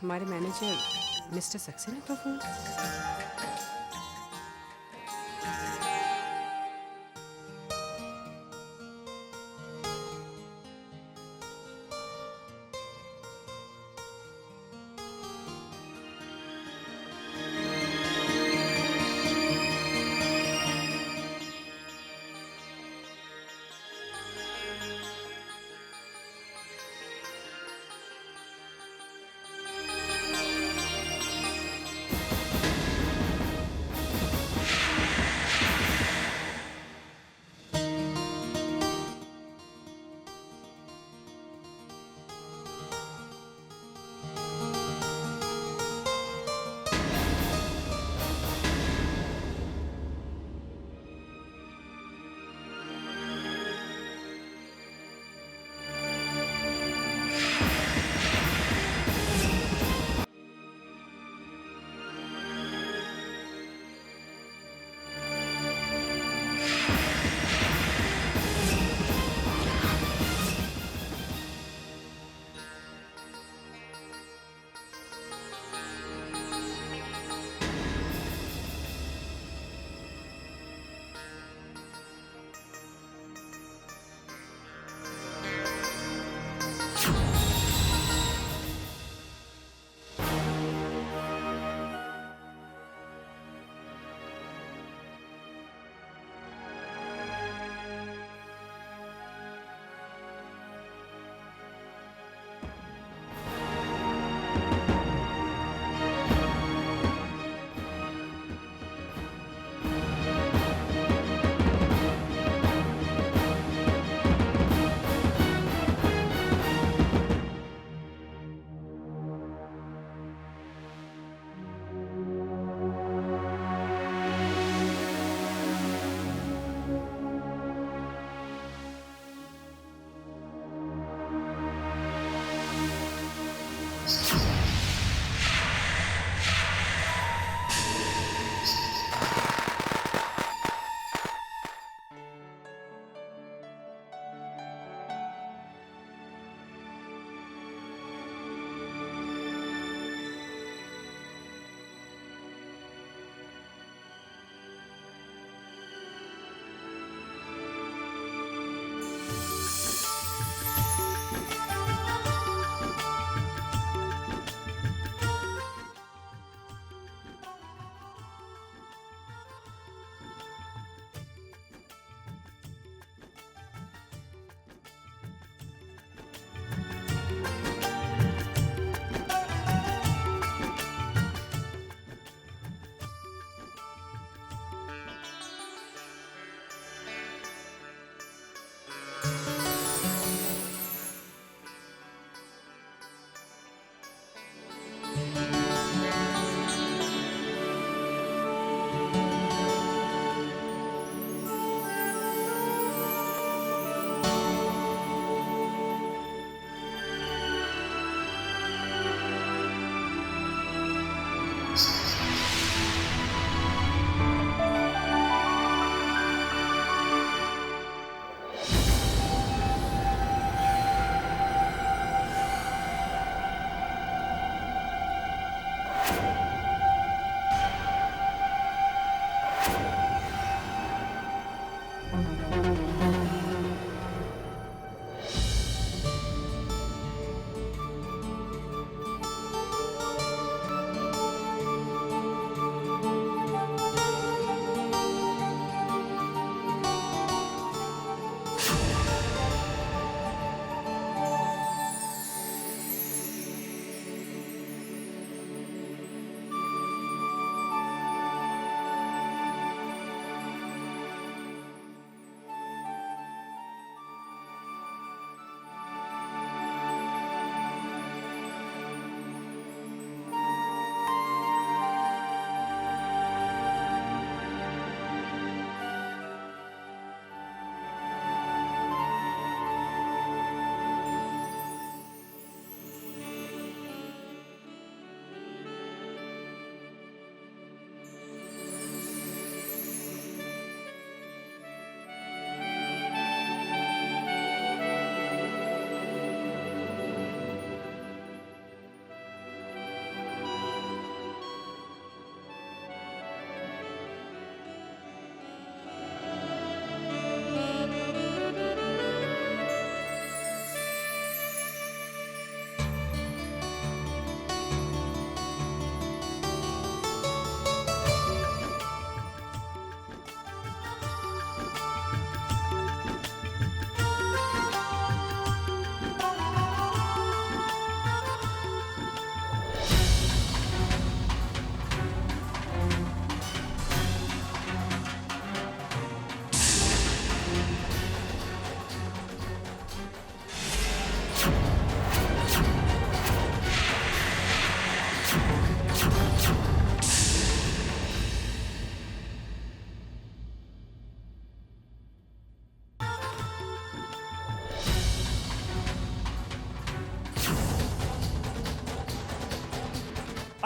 हमारे manager mister Saxena का phone.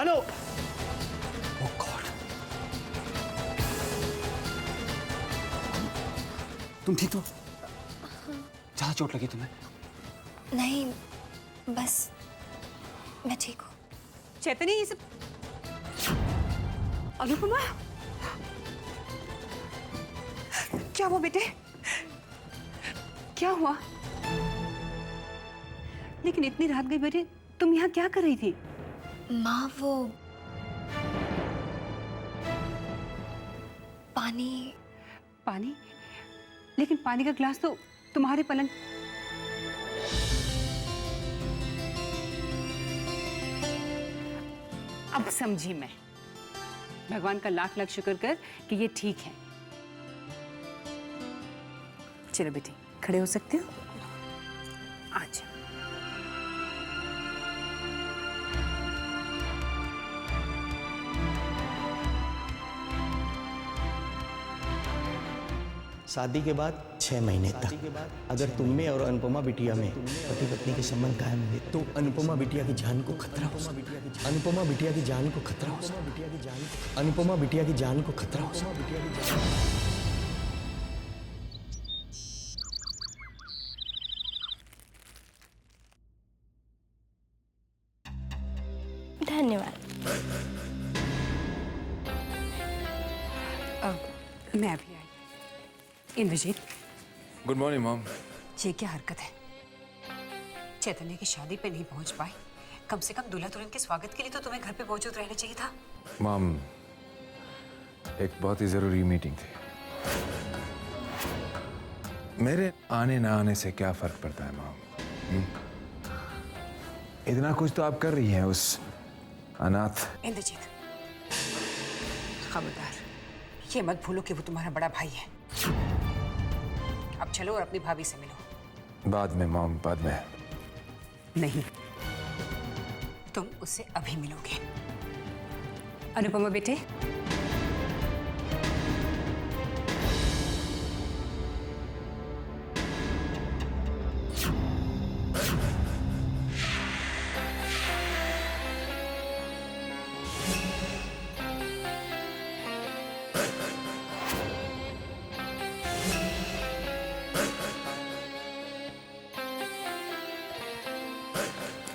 Hello. ओह God, तुम ठीक हो? ज्यादा चोट लगी तुम्हें? नहीं, बस मैं ठीक हूँ। चैतन्य, ये सब अनुपमा, क्या हुआ बेटे? क्या हुआ? लेकिन इतनी रात गई बेटे, तुम यहाँ क्या कर रही थी? माँ, वो पानी। पानी? लेकिन पानी का गिलास तो तुम्हारे पलंग। अब समझी मैं। भगवान का लाख लाख शुक्र कर कि ये ठीक है। चलो बेटी, खड़े हो सकते हो? आज शादी के बाद 6 महीने तक अगर तुम में और अनुपमा बिटिया में पति पत्नी के संबंध कायम हुए तो अनुपमा बिटिया की जान को खतरा हो सकता है। अनुपमा बिटिया की जान को खतरा हो सकता है। अनुपमा बिटिया की जान को खतरा हो सकता है। धन्यवाद। मैं अभी आई। Indrajeet, good morning mom. ये क्या हरकत है? चैतन्य की शादी पे नहीं पहुंच पाए, कम से कम दूल्हा दुल्हन के स्वागत के लिए तो तुम्हें घर पे मौजूद रहना चाहिए था। मॉम, एक बहुत ही जरूरी मीटिंग थी। मेरे आने ना आने से क्या फर्क पड़ता है मॉम? इतना कुछ तो आप कर रही हैं उस अनाथ। इंद्रजीत, खबरदार, ये मत भूलो कि वो तुम्हारा बड़ा भाई है। अब चलो और अपनी भाभी से मिलो। बाद में मॉम, बाद में। नहीं, तुम उससे अभी मिलोगे। अनुपमा बेटे,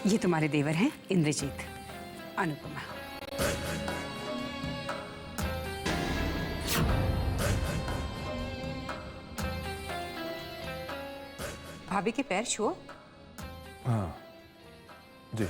ये तुम्हारे देवर हैं इंद्रजीत, अनुपमा। भाभी के पैर छुओ। हाँ जी।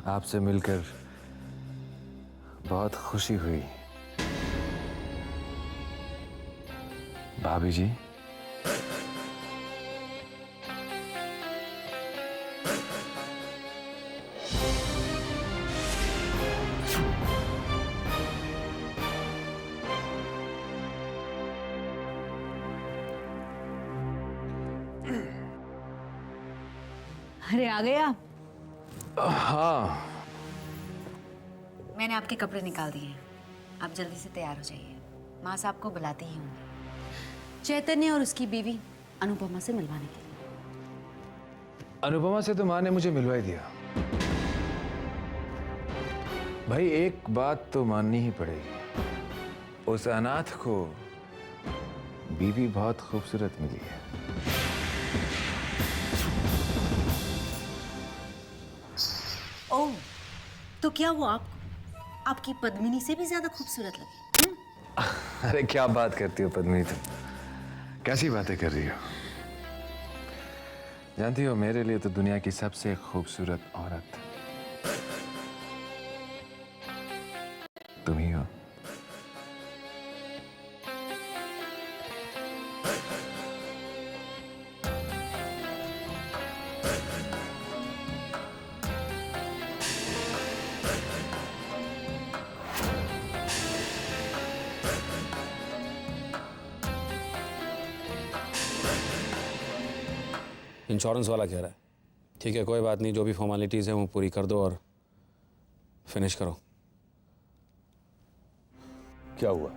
आपसे मिलकर बहुत खुशी हुई भाभी जी। अरे आ गए आप? हाँ, मैंने आपके कपड़े निकाल दिए हैं, आप जल्दी से तैयार हो जाइए। माँ साहब को बुलाती ही होंगी, चैतन्य और उसकी बीवी अनुपमा से मिलवाने के लिए। अनुपमा से तो माँ ने मुझे मिलवा ही दिया। भाई एक बात तो माननी ही पड़ेगी, उस अनाथ को बीवी बहुत खूबसूरत मिली है। ओह, तो क्या वो आपकी पद्मिनी से भी ज्यादा खूबसूरत लगी? अरे क्या बात करती हो पद्मिनी, तुम कैसी बातें कर रही हो? जानती हो, मेरे लिए तो दुनिया की सबसे खूबसूरत औरत तुम ही हो। इंश्योरेंस वाला कह रहा है ठीक है, कोई बात नहीं, जो भी फॉर्मेलिटीज़ हैं वो पूरी कर दो और फिनिश करो। क्या हुआ?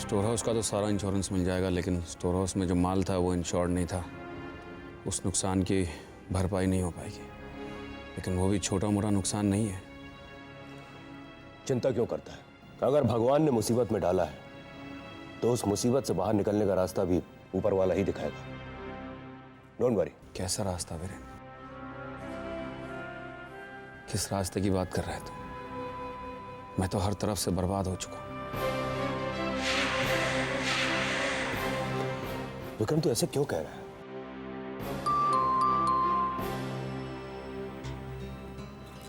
स्टोर हाउस का तो सारा इंश्योरेंस मिल जाएगा, लेकिन स्टोर हाउस में जो माल था वो इंश्योर्ड नहीं था। उस नुकसान की भरपाई नहीं हो पाएगी, लेकिन वो भी छोटा मोटा नुकसान नहीं है। चिंता क्यों करता है? अगर भगवान ने मुसीबत में डाला है तो उस मुसीबत से बाहर निकलने का रास्ता भी ऊपर वाला ही दिखाएगा। Don't worry. कैसा रास्ता वीरेन? किस रास्ते की बात कर रहे हो तुम? मैं तो हर तरफ से बर्बाद हो चुका हूं। विक्रम तू ऐसे क्यों कह रहा है?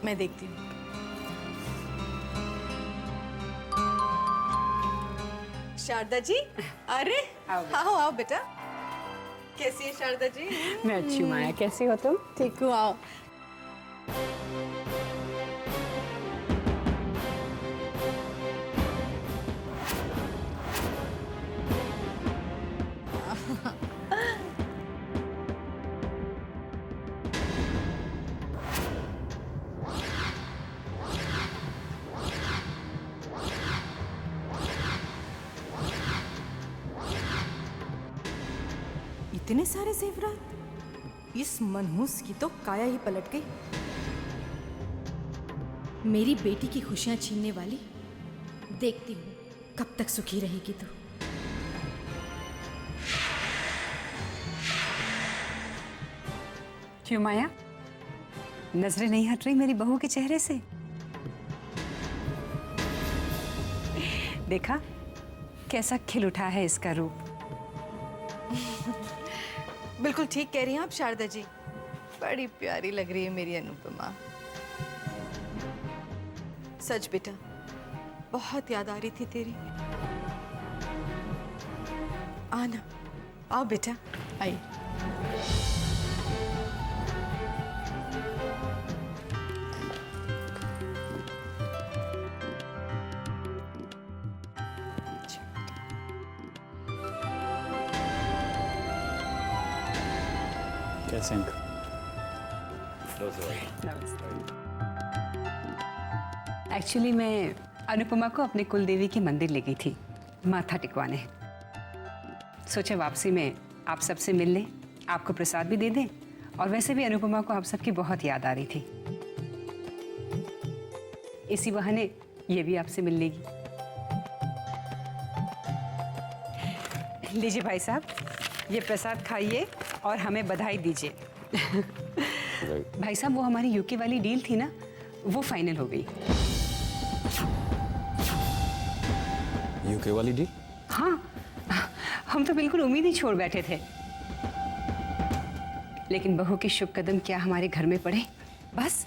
मैं देखती हूँ। शारदा जी, अरे आओ आओ बेटा। कैसी है शारदा जी? मैं अच्छी हूँ माया, कैसी हो तुम? ठीक हूँ, आओ। इतने सारे जेवरात, इस मनहूस की तो काया ही पलट गई। मेरी बेटी की खुशियां छीनने वाली, देखती हूँ कब तक सुखी रहेगी तू। क्यों माया, नजरें नहीं हट रही मेरी बहू के चेहरे से? देखा कैसा खिल उठा है इसका रूप। बिल्कुल ठीक कह रही हैं आप शारदा जी, बड़ी प्यारी लग रही है मेरी अनुपमा। सच बेटा, बहुत याद आ रही थी तेरी। आना, आओ बेटा, आइए। कैसे हैं? एक्चुअली मैं अनुपमा को अपने कुलदेवी की मंदिर ले गई थी माथा टिकवाने। सोचा वापसी में आप सबसे मिल लें, आपको प्रसाद भी दे दें, और वैसे भी अनुपमा को आप सबकी बहुत याद आ रही थी। इसी बहाने ये भी आपसे मिल लेगी। लीजिए भाई साहब, ये प्रसाद खाइए और हमें बधाई दीजिए। भाई साहब, वो हमारी यूके वाली डील थी ना, वो फाइनल हो गई। यूके वाली डील? हाँ, हम तो बिल्कुल उम्मीद ही छोड़ बैठे थे, लेकिन बहू के शुभ कदम क्या हमारे घर में पड़े, बस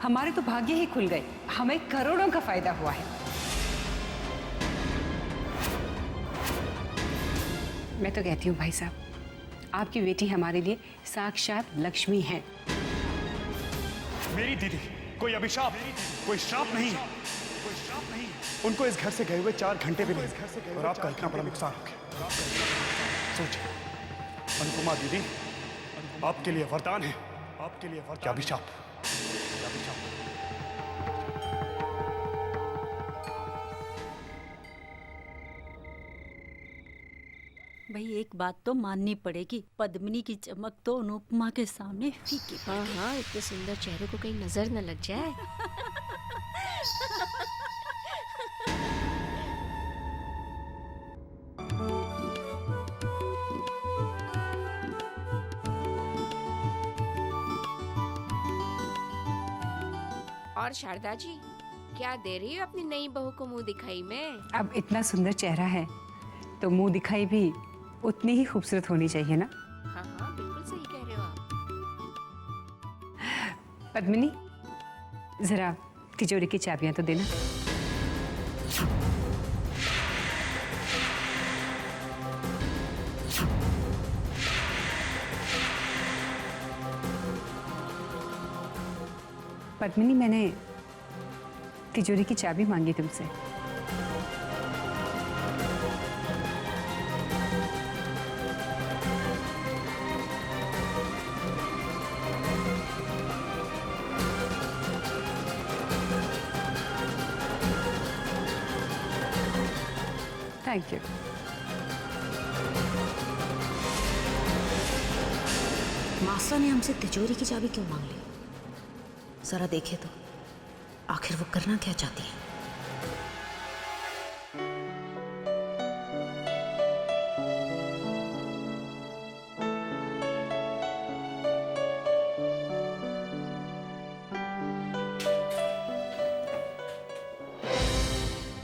हमारे तो भाग्य ही खुल गए। हमें करोड़ों का फायदा हुआ है। मैं तो कहती हूँ भाई साहब, आपकी बेटी हमारे लिए साक्षात लक्ष्मी है। मेरी दीदी कोई अभिशाप, कोई श्राप नहीं है। उनको इस घर से गए हुए 4 घंटे भी नहीं, और आपका इतना बड़ा नुकसान हो गया। सोचिए, अनुपमा दीदी आपके लिए वरदान है, आपके लिए वरदान, क्या अभिशाप। भाई एक बात तो माननी पड़ेगी, पद्मिनी की चमक तो अनुपमा के सामने फीकी। हाँ हाँ, इतने सुंदर चेहरे को कहीं नजर न लग जाए। और शारदा जी, क्या दे रही हो अपनी नई बहू को मुंह दिखाई में? अब इतना सुंदर चेहरा है तो मुंह दिखाई भी उतनी ही खूबसूरत होनी चाहिए ना। हाँ हाँ, बिल्कुल पद्मिनी, जरा तिजोरी की चाबियां तो देना। पद्मिनी, मैंने तिजोरी की चाबी मांगी तुमसे। Thank you. मास्टर ने हमसे तिजोरी की चाबी क्यों मांग ली? जरा देखे तो आखिर वो करना क्या चाहती है।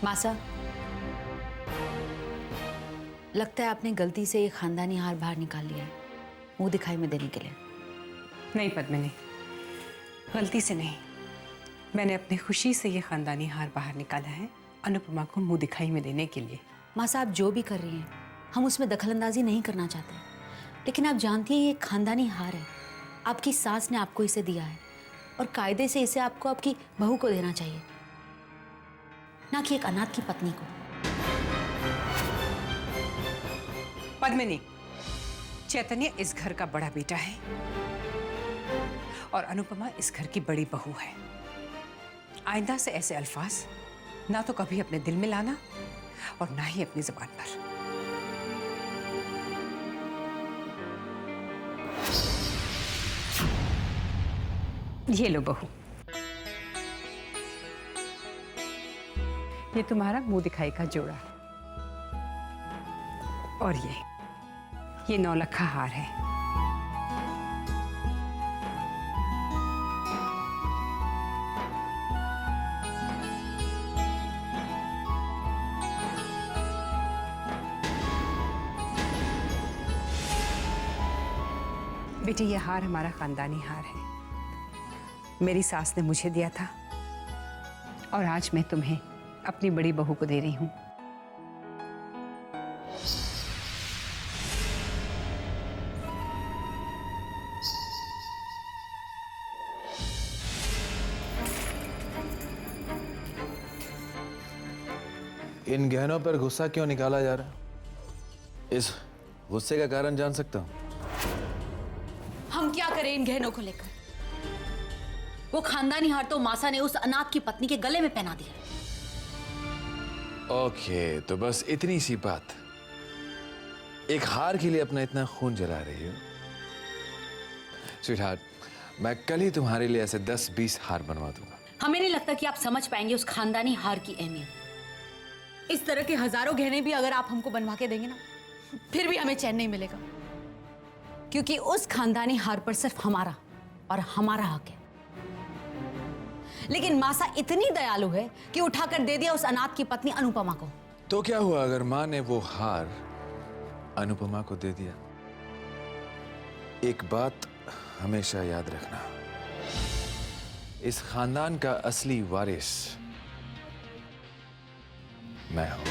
मासा, लगता है आपने गलती से ये खानदानी हार बाहर निकाल लिया है मुंह दिखाई में देने के लिए। नहीं पद्मिनी, गलती से नहीं, मैंने अपनी खुशी से ये खानदानी हार बाहर निकाला है अनुपमा को मुंह दिखाई में देने के लिए। माँ साहब जो भी कर रही हैं हम उसमें दखलंदाजी नहीं करना चाहते, लेकिन आप जानती हैं ये एक खानदानी हार है। आपकी सास ने आपको इसे दिया है और कायदे से इसे आपको आपकी बहू को देना चाहिए, ना कि एक अनाथ की पत्नी को। पद्मिनी, चैतन्य इस घर का बड़ा बेटा है और अनुपमा इस घर की बड़ी बहू है। आइंदा से ऐसे अल्फाज ना तो कभी अपने दिल में लाना और ना ही अपनी जुबान पर। ये लो बहू, ये तुम्हारा मुंह दिखाई का जोड़ा और ये 9 लखा हार है। बेटी, ये हार हमारा खानदानी हार है। मेरी सास ने मुझे दिया था और आज मैं तुम्हें अपनी बड़ी बहू को दे रही हूं। इन गहनों पर गुस्सा क्यों निकाला जा रहा? इस गुस्से का कारण जान सकता हूं? हम क्या करें इन गहनों को लेकर? वो खानदानी हार तो मासा ने उस अनाथ की पत्नी के गले में पहना दिया। ओके, तो बस इतनी सी बात। एक हार के लिए अपना इतना खून जला रही हो? स्वीटहार्ट, मैं कल ही तुम्हारे लिए ऐसे 10-20 हार बनवा दूंगा। हमें नहीं लगता कि आप समझ पाएंगे उस खानदानी हार की अहमियत। इस तरह के हजारों गहने भी अगर आप हमको बनवा के देंगे ना, फिर भी हमें चैन नहीं मिलेगा, क्योंकि उस खानदानी हार पर सिर्फ हमारा और हमारा हक है। लेकिन मासा इतनी दयालु है कि उठाकर दे दिया उस अनाथ की पत्नी अनुपमा को। तो क्या हुआ अगर मां ने वो हार अनुपमा को दे दिया? एक बात हमेशा याद रखना, इस खानदान का असली वारिस मैं हूं।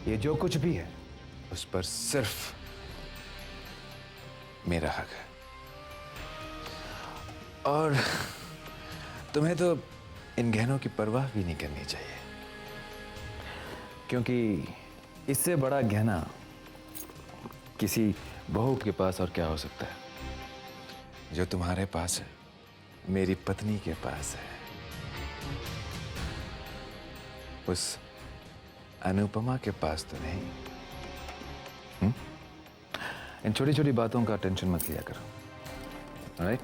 ये जो कुछ भी है उस पर सिर्फ मेरा हक है। और तुम्हें तो इन गहनों की परवाह भी नहीं करनी चाहिए, क्योंकि इससे बड़ा गहना किसी बहू के पास और क्या हो सकता है? जो तुम्हारे पास है, मेरी पत्नी के पास है। उस अनुपमा के पास तो नहीं। इन छोटी छोटी बातों का टेंशन मत लिया करो। ऑलराइट?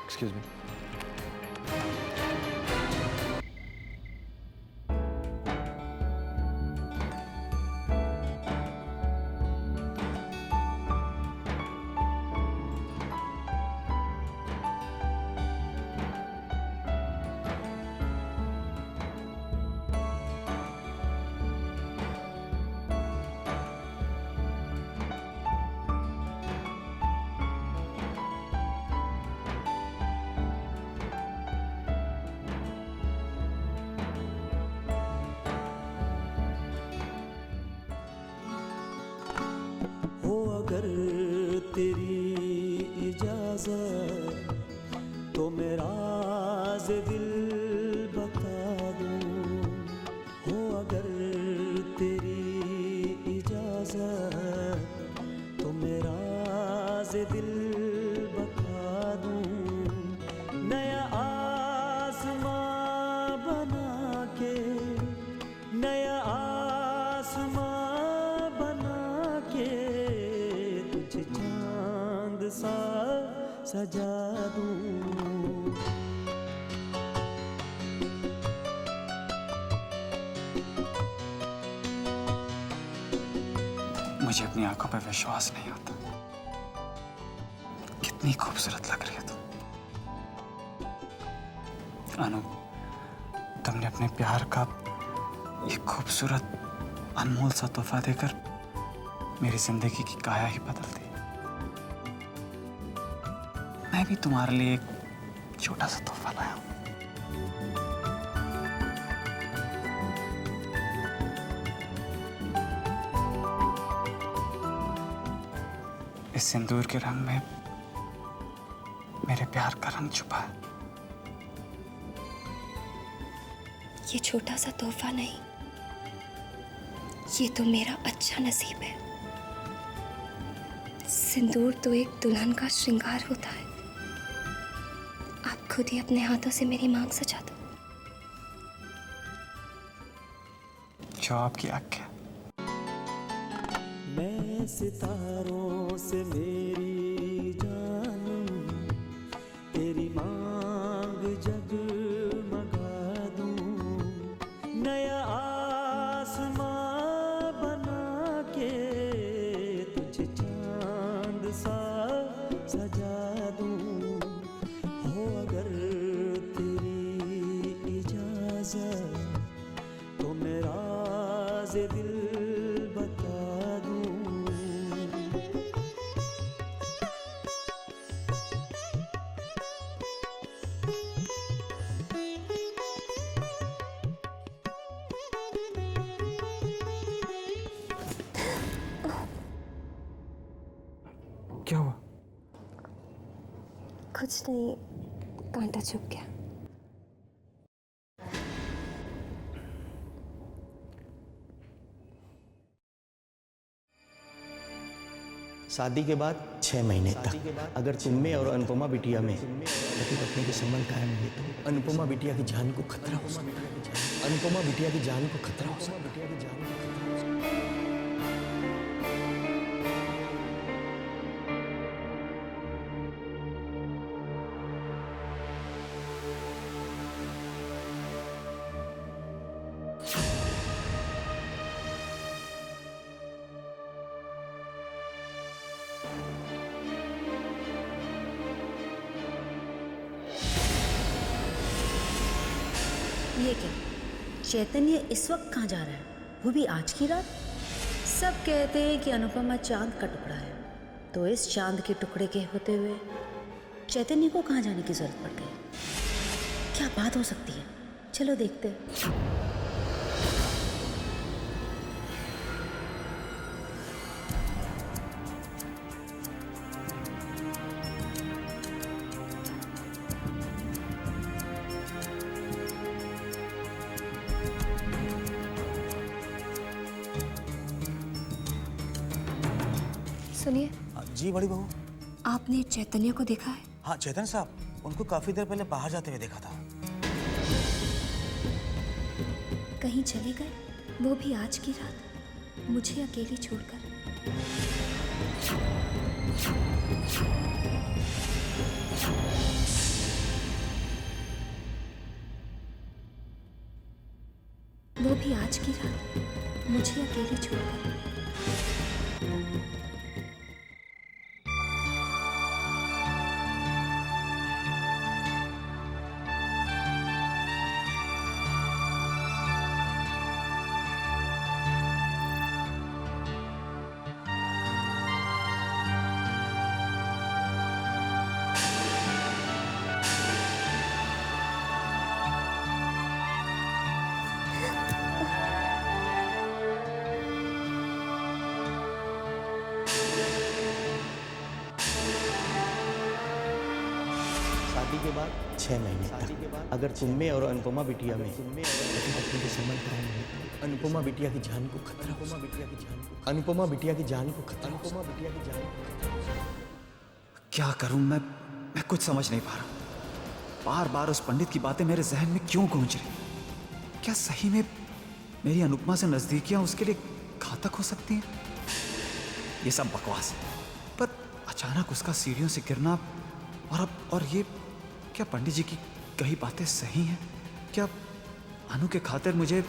Excuse me. हो अगर तेरी इजाजत तो मेरा राज दिल बता दूं, हो अगर तेरी इजाजत तो मेरा राज दिल बता दूं। नया आसमां बना के, नया आसमां बना के तुझे चांद सा सजा दूं। मुझे अपनी आंखों पर विश्वास नहीं होता। कितनी खूबसूरत लग रही है तुम। अनु, तुमने अपने प्यार का ये खूबसूरत अनमोल सा तोहफा देकर मेरी जिंदगी की काया ही बदल दी। मैं भी तुम्हारे लिए एक छोटा सा तोहफा लाया हूं। इस सिंदूर के रंग में मेरे प्यार का रंग छुपा है। ये छोटा सा तोहफा नहीं, ये तो मेरा अच्छा नसीब है। सिंदूर तो एक दुल्हन का श्रृंगार होता है। आप खुद ही अपने हाथों से मेरी मांग सजा दो। जो आपकी आज्ञा। मैं सितारों से मेरी जानूं, तेरी मांग जगमगा दूं। नया आसमां बना के तुझे चांद सा सजा दूं, हो अगर तेरी इजाजत तो मेरा राज दिल बता दूं। क्या हुआ? कुछ नहीं, कांटा चुभ गया। शादी के बाद 6 महीने तक अगर तुम में और अनुपमा बिटिया में पति पत्नी के संबंध कायम है तो अनुपमा बिटिया की जान को खतरा हो सकता है। अनुपमा बिटिया की जान को खतरा हो सकता है। ये क्या, चैतन्य इस वक्त कहाँ जा रहा है, वो भी आज की रात? सब कहते हैं कि अनुपमा चांद का टुकड़ा है, तो इस चांद के टुकड़े के होते हुए चैतन्य को कहाँ जाने की जरूरत पड़ गई? क्या बात हो सकती है? चलो देखते हैं। सुनिए। जी बड़ी बहू। आपने चैतन्य को देखा है? हाँ चेतन साहब, उनको काफी देर पहले बाहर जाते हुए देखा था। कहीं चले गए, वो भी आज की रात, मुझे अकेली छोड़कर। वो भी आज की रात, मुझे अकेली छोड़कर। शादी के बाद 6 महीने तक अगर तुम में और अनुपमा बिटिया में पति पत्नी के संबंध कायम है, अनुपमा बिटिया की जान को खतरा, अनुपमा बिटिया की जान को खतरा, अनुपमा बिटिया की जान को खतरा। क्या करूं मैं कुछ समझ नहीं पा रहा। बार बार उस पंडित की बातें मेरे जहन में क्यों गूंज रही? क्या सही में मेरी अनुपमा से नजदीकियां उसके लिए घातक हो सकती हैं? ये सब बकवास है। पर अचानक उसका सीढ़ियों से गिरना और ये क्या पंडित जी की कही बातें सही हैं? क्या अनु के खातिर मुझे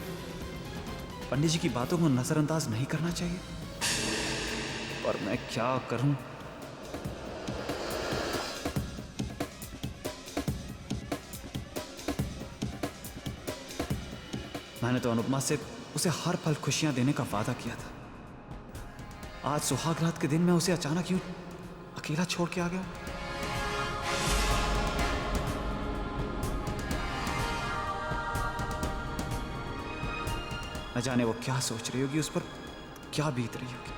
पंडित जी की बातों को नजरअंदाज नहीं करना चाहिए? पर मैं क्या करूं? मैंने तो अनुपमा से उसे हर पल खुशियां देने का वादा किया था। आज सुहाग रात के दिन मैं उसे अचानक यूं अकेला छोड़ के आ गया। न जाने वो क्या सोच रही होगी, उस पर क्या बीत रही होगी।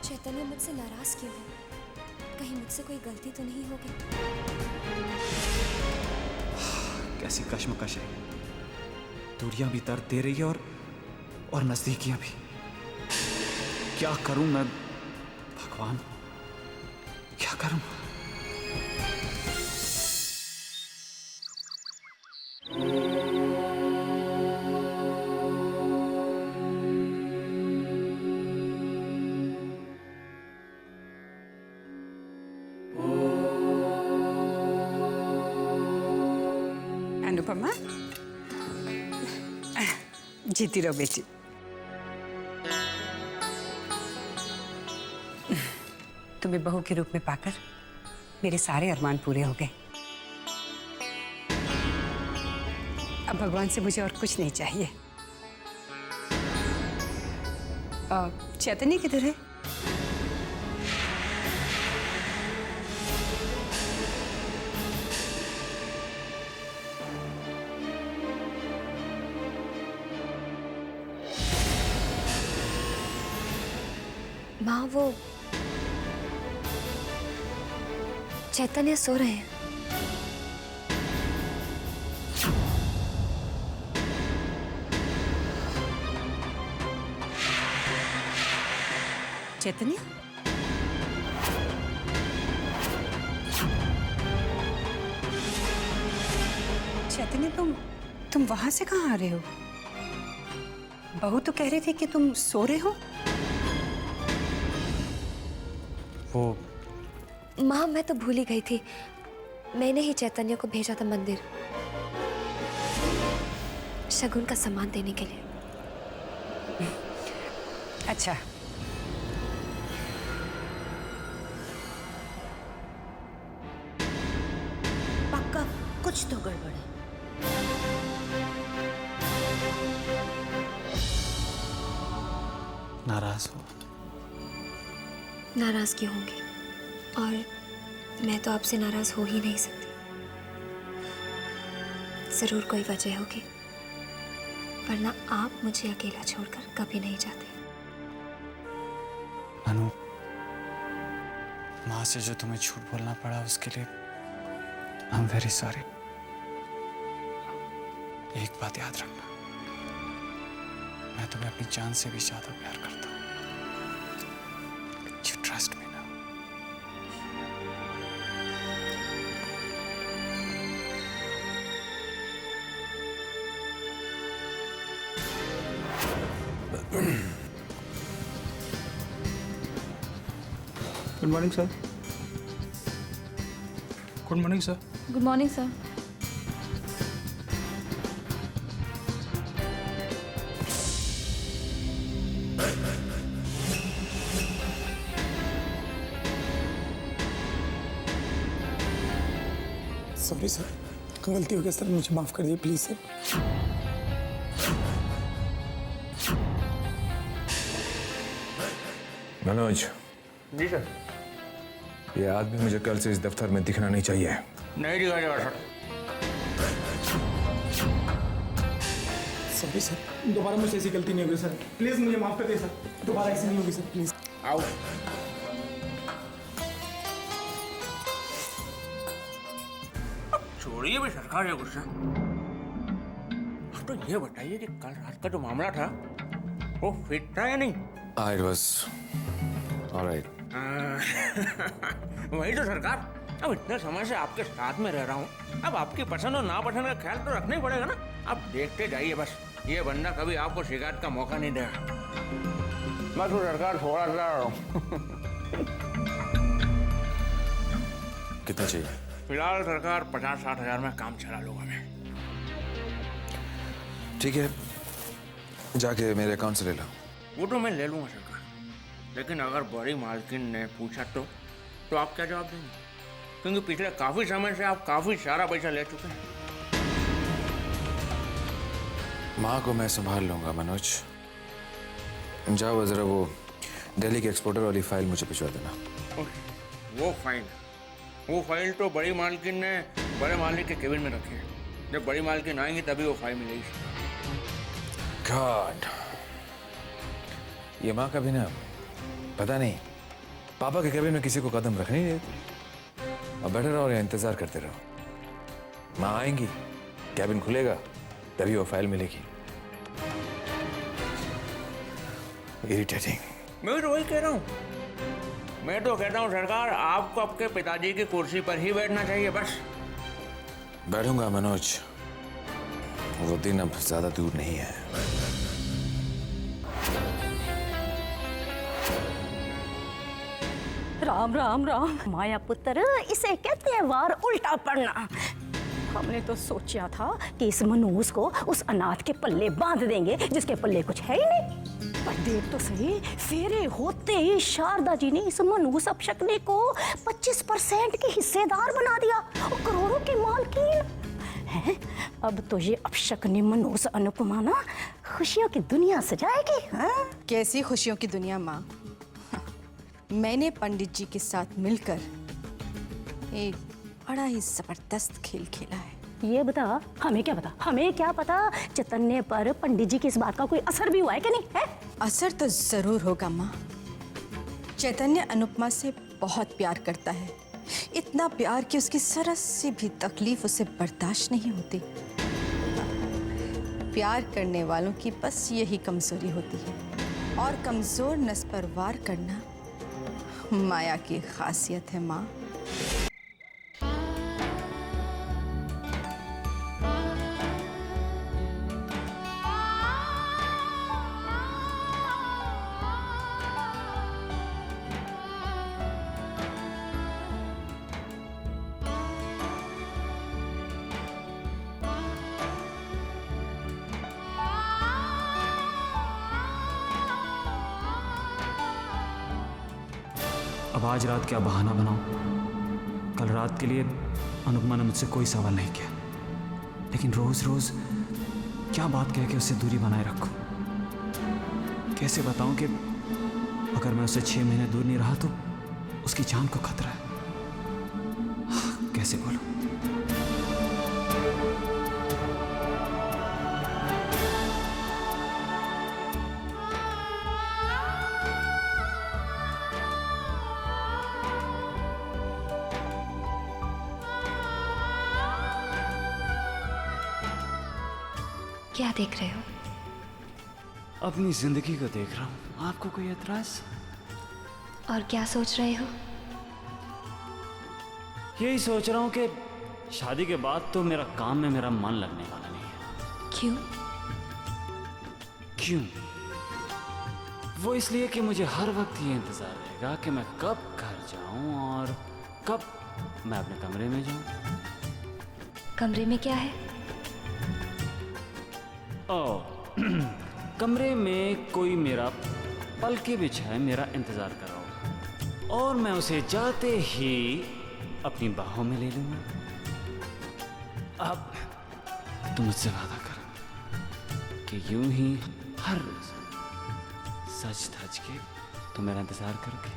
चैतन्य मुझसे नाराज क्यों है? कहीं मुझसे कोई गलती तो नहीं होगी? कैसी कश्मकश है। दूरियां भी दर्द दे रही है और नजदीकियां भी। क्या करूं मैं भगवान, क्या करूं? अनुपमा, जीती रहो बेटी। तुम्हें बहू के रूप में पाकर मेरे सारे अरमान पूरे हो गए। अब भगवान से मुझे और कुछ नहीं चाहिए। चैतन्य किधर है? माँ, वो चैतन्य सो रहे हैं। चैतन्य? चैतन्य, तुम वहां से कहाँ आ रहे हो? बहू तो कह रही थी कि तुम सो रहे हो। वो माँ, मैं तो भूल ही गई थी। मैंने ही चैतन्य को भेजा था मंदिर शगुन का सामान देने के लिए। अच्छा, पक्का कुछ तो गड़बड़ है। नाराज हो? नाराज क्यों होंगी? और मैं तो आपसे नाराज हो ही नहीं सकती। जरूर कोई वजह होगी, वरना आप मुझे अकेला छोड़कर कभी नहीं जाते। अनु, माँ से जो तुम्हें झूठ बोलना पड़ा उसके लिए आई एम वेरी सॉरी। एक बात याद रखना, मैं तुम्हें अपनी जान से भी ज्यादा प्यार करता हूँ। You trust me now. Good morning sir. Good morning sir. Good morning sir. Sorry sir, गलती हो गई सर, मुझे माफ कर दिए प्लीज सर। मनोज। जी सर। ये आदमी मुझे कल से इस दफ्तर में दिखना नहीं चाहिए। नहीं दिखा जाएगा सर। सॉरी सर, दोबारा मुझसे ऐसी गलती नहीं होगी सर। प्लीज मुझे माफ कर दिए सर, दोबारा ऐसी नहीं होगी सर, प्लीज। आओ। छोड़िए भी सरकार है गुस्सा। तो ये बताइए कि कल रात का जो मामला था वो फिट था या नहीं? It was all right. वही तो सरकार, अब इतने समय से आपके साथ में रह रहा हूँ, अब आपकी पसंद और नापसंद का ख्याल तो रखना ही पड़ेगा ना। अब देखते जाइए बस, ये बंदा कभी आपको शिकायत का मौका नहीं देगा। बस वो सरकार थोड़ा सा कितना चाहिए? फिलहाल सरकार 50-60 हजार में काम चला लूंगा मैं। ठीक है, जाके मेरे अकाउंट से ले लो। वो तो मैं ले लूंगा सरकार, लेकिन अगर बड़ी मालकिन ने पूछा तो आप क्या जवाब देंगे? क्योंकि पिछले काफी समय से आप काफी सारा पैसा ले चुके हैं। माँ को मैं संभाल लूंगा मनोज। जाओ जरा वो दिल्ली के एक्सपोर्टर वाली फाइल मुझे भिजवा देना। वो फाइल तो बड़ी मालकिन ने बड़े मालिक के केबिन में रखी है। जब बड़ी मालकिन आएंगी तभी वो फाइल मिलेगी। गॉड, ये माँ का भी ना पता नहीं, पापा के केबिन में किसी को कदम रखने नहीं देती। अब बैठे रहो या इंतजार करते रहो। माँ आएंगी, केबिन खुलेगा, तभी वो फाइल मिलेगी। इरिटेटिंग। मैं तो वही कह रहा हूँ। मैं तो कहता हूँ सरकार, आपको आपके पिताजी की कुर्सी पर ही बैठना चाहिए बस। बैठूंगा मनोज, वो दिन अब ज्यादा दूर नहीं है। राम राम राम माया पुत्र, इसे कहते हैं वार उल्टा पड़ना। हमने तो सोचा था कि इस मनूस को उस अनाथ के पल्ले बांध देंगे जिसके पल्ले कुछ है ही नहीं। पर देख तो सही, फेरे होते ही शारदा जी ने इस मनूस अपशकने को 25% की हिस्सेदार बना दिया और करोड़ों की मालकिन है। अब तो ये अपशकनी मनूस अनुपमा ना खुशियों की दुनिया सजाएगी। हाँ? कैसी खुशियों की दुनिया माँ? मैंने पंडित जी के साथ मिलकर एक बड़ा ही जबरदस्त खेल खेला है। ये बता, हमें क्या पता? हमें क्या पता चैतन्य पर पंडित जी की इस बात का कोई असर भी हुआ है कि नहीं है? असर तो जरूर होगा माँ। चैतन्य अनुपमा से बहुत प्यार करता है, इतना प्यार कि उसकी जरा सी भी तकलीफ उसे बर्दाश्त नहीं होती। प्यार करने वालों की बस यही कमजोरी होती है, और कमजोर नस पर वार करना माया की खासियत है माँ। अब आज रात क्या बहाना बनाऊं? कल रात के लिए अनुपमा ने मुझसे कोई सवाल नहीं किया, लेकिन रोज रोज क्या बात कह के उससे दूरी बनाए रखूं? कैसे बताऊं कि अगर मैं उससे 6 महीने दूर नहीं रहा तो उसकी जान को खतरा है? कैसे बोलूं? क्या देख रहे हो? अपनी जिंदगी को देख रहा हूं। आपको कोई एतराज? और क्या सोच रहे हो? यही सोच रहा हूं कि शादी के बाद तो मेरा काम में मेरा मन लगने वाला नहीं है। क्यों? क्यों? वो इसलिए कि मुझे हर वक्त ये इंतजार रहेगा कि मैं कब घर जाऊं और कब मैं अपने कमरे में जाऊं। कमरे में क्या है? कमरे में कोई मेरा पलके बिछाए मेरा इंतजार कर रहा हूं, और मैं उसे जाते ही अपनी बाहों में ले लूंगा। अब तुम मुझसे वादा कर कि यूं ही हर रोज सच धज के तुम मेरा इंतजार करोगे।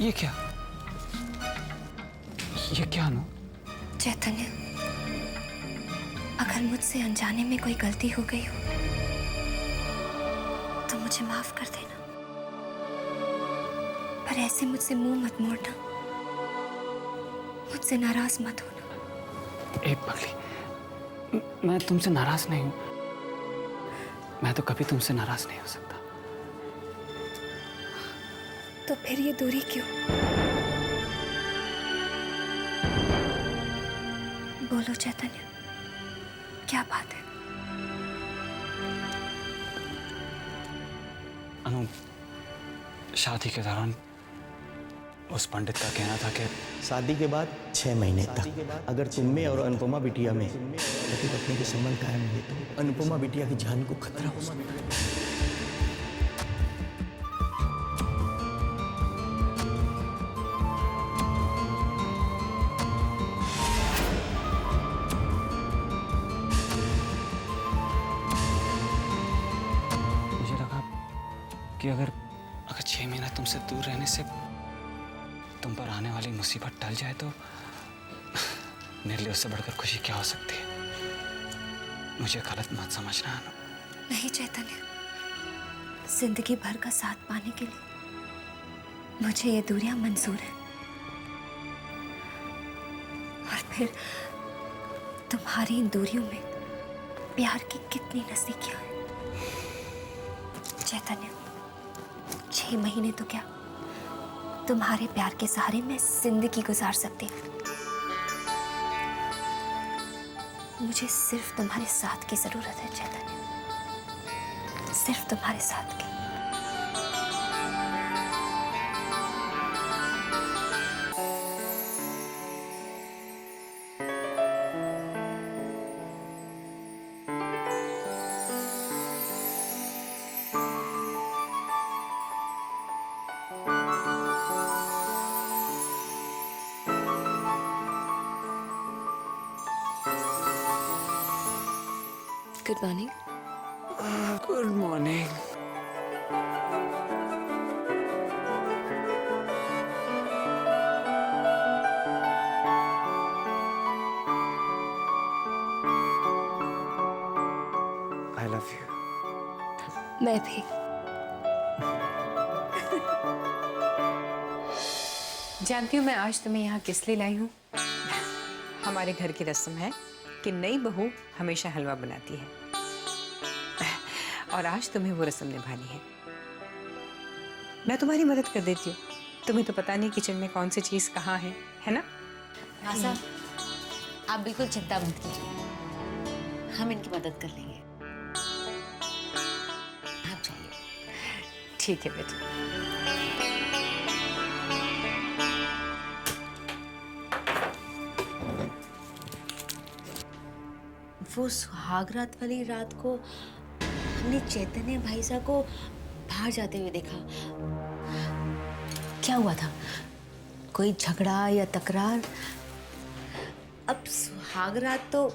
ये क्या? ये क्या अनु? चैतन्य, अगर मुझसे अनजाने में कोई गलती हो गई हो तो मुझे माफ कर देना, पर ऐसे मुझसे मुंह मत मोड़ना, मुझसे नाराज मत होना। ए पगली, मैं तुमसे नाराज नहीं हूं। मैं तो कभी तुमसे नाराज नहीं हो सकता। तो फिर ये दूरी क्यों? बोलो चैतन्य, क्या बात है? अनु, शादी के दौरान उस पंडित का कहना था कि शादी के बाद 6 महीने तक अगर तुम में और अनुपमा बिटिया में पति पत्नी के संबंध कायम है तो अनुपमा बिटिया की जान को खतरा हो सकता है। मुझे लगा कि अगर 6 महीना तुमसे दूर रहने से तुम पर आने वाली मुसीबत टल जाए तो मेरे लिए उससे बढ़कर खुशी क्या हो सकती है। मुझे गलत मत समझना अनु। नहीं चैतन्य, जिंदगी भर का साथ पाने के लिए मुझे ये दूरियां मंजूर है। और फिर तुम्हारी इन दूरियों में प्यार की कितनी नजदीकियां हैं चैतन्य। 6 महीने तो क्या, तुम्हारे प्यार के सहारे मैं जिंदगी गुजार सकती हूँ। मुझे सिर्फ तुम्हारे साथ की जरूरत है चैतन्य, सिर्फ तुम्हारे साथ की। Good morning. Good morning. I love you. मैं भी। जानती हूँ मैं आज तुम्हें यहाँ किस लिए लाई हूँ? हमारे घर की रस्म है कि नई बहू हमेशा हलवा बनाती है और आज तुम्हें वो रस्म निभानी है। मैं तुम्हारी मदद कर देती हूँ। तुम्हें तो पता नहीं किचन में कौन सी चीज कहाँ है ना? आशा, आप बिल्कुल चिंता मत कीजिए, हम इनकी मदद कर लेंगे। आप जाइए। ठीक है बेटा। वो सुहागरात वाली रात को हमने चैतन्य भाई साहब को बाहर जाते हुए देखा। क्या हुआ था? कोई झगड़ा या तकरार? अब सुहागरात तो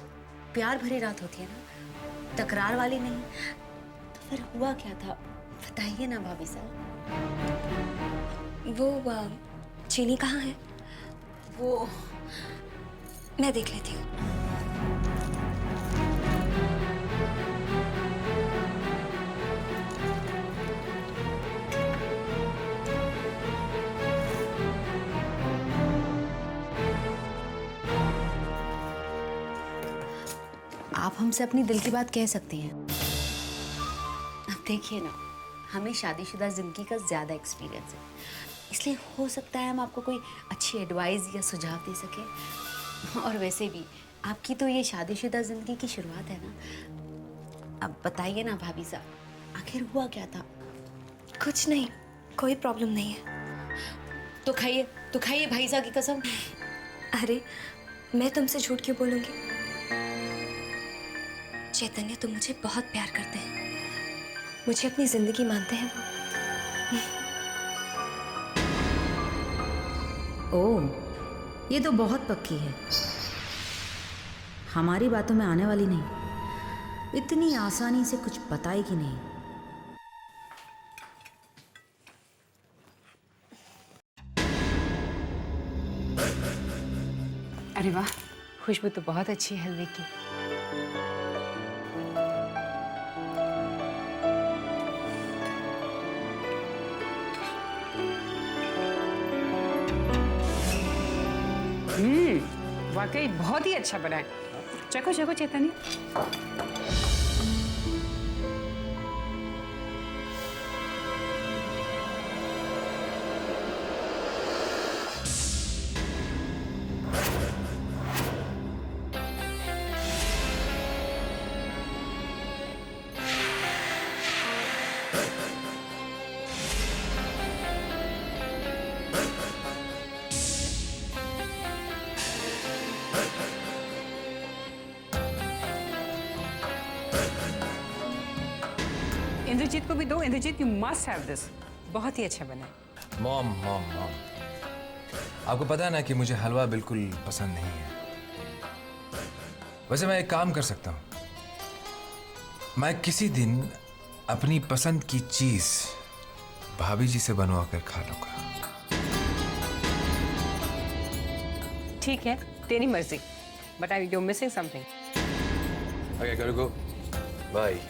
प्यार भरी रात होती है ना, तकरार वाली नहीं। तो फिर हुआ क्या था, बताइए ना भाभी साहब। वो चीनी कहाँ है? वो मैं देख लेती हूँ। आप हमसे अपनी दिल की बात कह सकती हैं। अब देखिए ना, हमें शादीशुदा जिंदगी का ज़्यादा एक्सपीरियंस है, इसलिए हो सकता है हम आपको कोई अच्छी एडवाइस या सुझाव दे सके। और वैसे भी आपकी तो ये शादीशुदा जिंदगी की शुरुआत है ना। अब बताइए ना भाभी साहब, आखिर हुआ क्या था? कुछ नहीं, कोई प्रॉब्लम नहीं है। तो खाइए भाई साहब की कसम। अरे मैं तुमसे झूठ क्यों बोलूंगी? चैतन्य तुम मुझे बहुत प्यार करते हैं, मुझे अपनी जिंदगी मानते हैं वो। ओह, ये तो बहुत पक्की है, हमारी बातों में आने वाली नहीं। इतनी आसानी से कुछ बताएगी नहीं। अरे वाह, खुशबू तो बहुत अच्छी है हलवे की। वाकई बहुत ही अच्छा बना है। चखो चखो चैतन्य। इंद्रजीत को भी दो। Indrajit, you must have this. बहुत ही अच्छा बना है। मॉम मॉम मॉम, आपको पता है ना कि मुझे हलवा बिल्कुल पसंद नहीं है। वैसे मैं एक काम कर सकता हूँ, मैं किसी दिन अपनी पसंद की चीज भाभी जी से बनवा कर खा लूंगा। ठीक है, तेरी मर्जी, but I you missing something. Okay, करो गो, बाय।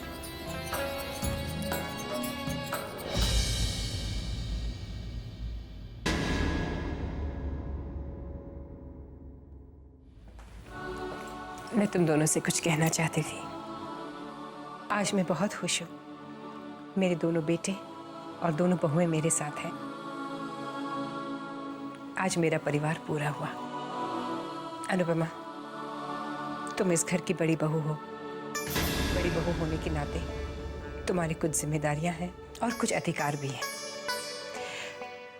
मैं तुम दोनों से कुछ कहना चाहती थी। आज मैं बहुत खुश हूँ। मेरे दोनों बेटे और दोनों बहुएं मेरे साथ हैं। आज मेरा परिवार पूरा हुआ। अनुपमा, तुम इस घर की बड़ी बहू हो। बड़ी बहू होने के नाते तुम्हारी कुछ जिम्मेदारियां हैं और कुछ अधिकार भी हैं।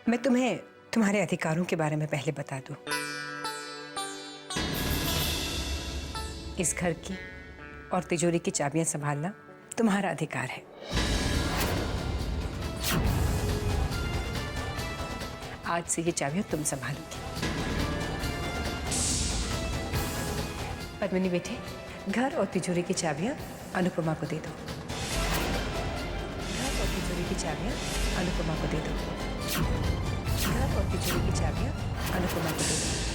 मैं तुम्हें तुम्हारे अधिकारों के बारे में पहले बता दूं। इस घर की और तिजोरी की चाबियां संभालना तुम्हारा अधिकार है। आज से ये चाबियां तुम संभालोगी। पद्मिनी बेटे, घर और तिजोरी की चाबियां अनुपमा को दे दो। घर और तिजोरी की चाबियां अनुपमा को दे दो। घर और तिजोरी की चाबियां अनुपमा को दे दो।